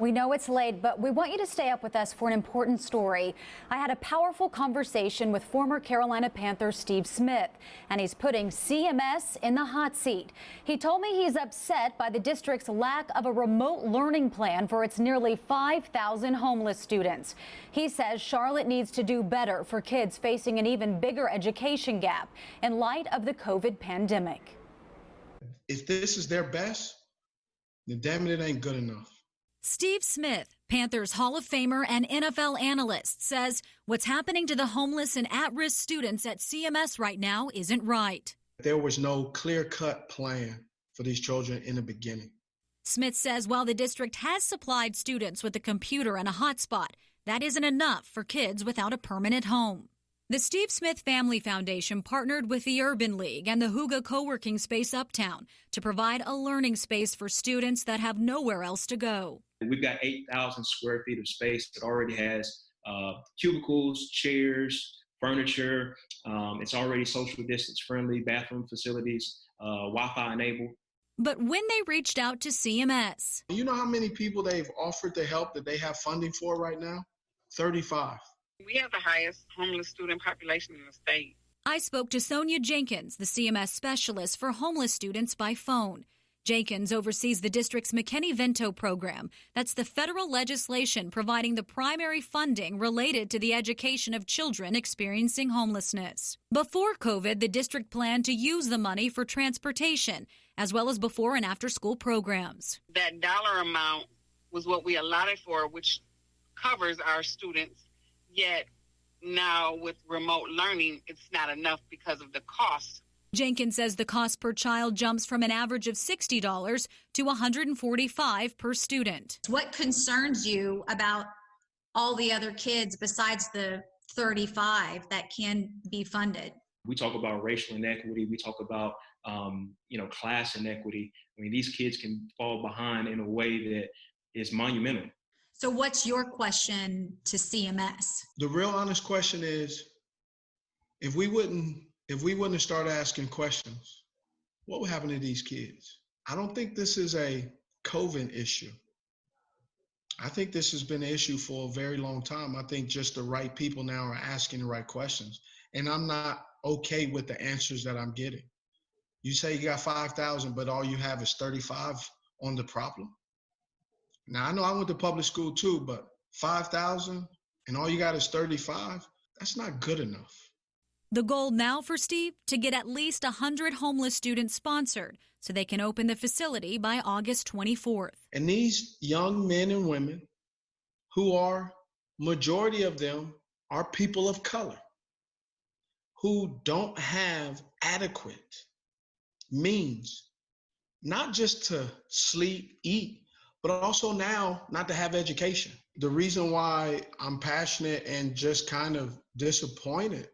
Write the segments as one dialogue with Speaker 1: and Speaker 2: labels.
Speaker 1: We know it's late, but we want you to stay up with us for an important story. I had a powerful conversation with former Carolina Panthers Steve Smith, and he's putting CMS in the hot seat. He told me he's upset by the district's lack of a remote learning plan for its nearly 5,000 homeless students. He says Charlotte needs to do better for kids facing an even bigger education gap in light of the COVID pandemic.
Speaker 2: If this is their best, then damn it ain't good enough.
Speaker 3: Steve Smith, Panthers Hall of Famer and NFL analyst, says what's happening to the homeless and at-risk students at CMS right now isn't right.
Speaker 2: There was no clear-cut plan for these children in the beginning.
Speaker 3: Smith says while the district has supplied students with a computer and a hotspot, that isn't enough for kids without a permanent home. The Steve Smith Family Foundation partnered with the Urban League and the Huga co-working space Uptown to provide a learning space for students that have nowhere else to go.
Speaker 4: We've got 8,000 square feet of space that already has cubicles, chairs, furniture. It's already social distance friendly, bathroom facilities, Wi-Fi enabled.
Speaker 3: But when they reached out to CMS.
Speaker 2: You know how many people they've offered the help that they have funding for right now? 35.
Speaker 5: We have the highest homeless student population in the state.
Speaker 3: I spoke to Sonia Jenkins, the CMS specialist for homeless students, by phone. Jenkins oversees the district's McKinney-Vento program. That's the federal legislation providing the primary funding related to the education of children experiencing homelessness. Before COVID, the district planned to use the money for transportation, as well as before and after school programs.
Speaker 5: That dollar amount was what we allotted for, which covers our students. Yet now with remote learning, it's not enough because of the cost.
Speaker 3: Jenkins says the cost per child jumps from an average of $60 to $145 per student.
Speaker 6: What concerns you about all the other kids besides the 35 that can be funded?
Speaker 4: We talk about racial inequity. We talk about, class inequity. I mean, these kids can fall behind in a way that is monumental.
Speaker 6: So what's your question to CMS?
Speaker 2: The real honest question is, if we wouldn't have started asking questions, what would happen to these kids? I don't think this is a COVID issue. I think this has been an issue for a very long time. I think just the right people now are asking the right questions. And I'm not okay with the answers that I'm getting. You say you got 5,000, but all you have is 35 on the problem. Now, I know I went to public school too, but 5,000 and all you got is 35, that's not good enough.
Speaker 3: The goal now for Steve, to get at least 100 homeless students sponsored so they can open the facility by August 24th.
Speaker 2: And these young men and women, who are, majority of them are people of color, who don't have adequate means, not just to sleep, eat, but also now not to have education. The reason why I'm passionate and just kind of disappointed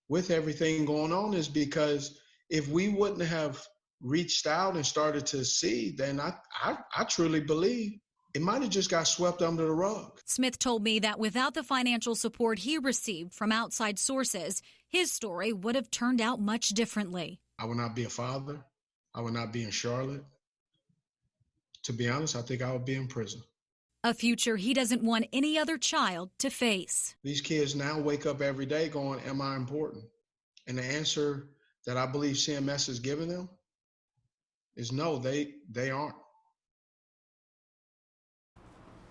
Speaker 2: with everything going on is because if we wouldn't have reached out and started to see, then I truly believe it might have just got swept under the rug.
Speaker 3: Smith told me that without the financial support he received from outside sources, his story would have turned out much differently.
Speaker 2: I would not be a father. I would not be in Charlotte. To be honest, I think I would be in prison.
Speaker 3: A future he doesn't want any other child to face.
Speaker 2: These kids now wake up every day going, am I important? And the answer that I believe CMS is giving them is no, they aren't.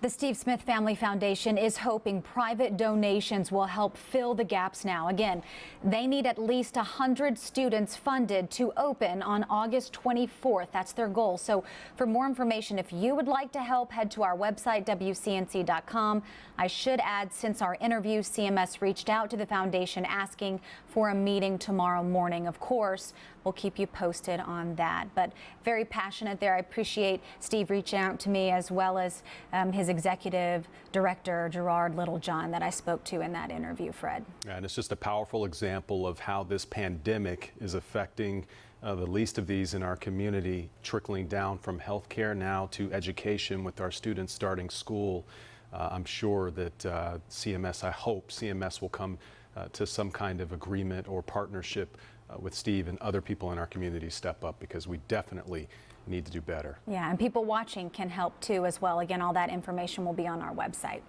Speaker 1: The Steve Smith Family Foundation is hoping private donations will help fill the gaps now. Again, they need at least 100 students funded to open on August 24th. That's their goal. So for more information, if you would like to help, head to our website, WCNC.com. I should add, since our interview, CMS reached out to the foundation asking for a meeting tomorrow morning. Of course, we'll keep you posted on that. But very passionate there. I appreciate Steve reaching out to me, as well as his executive director, Gerard Littlejohn, that I spoke to in that interview, Fred.
Speaker 7: And it's just a powerful example of how this pandemic is affecting the least of these in our community, trickling down from healthcare now to education with our students starting school. I'm sure that CMS, I hope CMS will come to some kind of agreement or partnership with Steve and other people in our community step up, because we definitely need to do better.
Speaker 1: Yeah, and people watching can help too as well. Again, all that information will be on our website.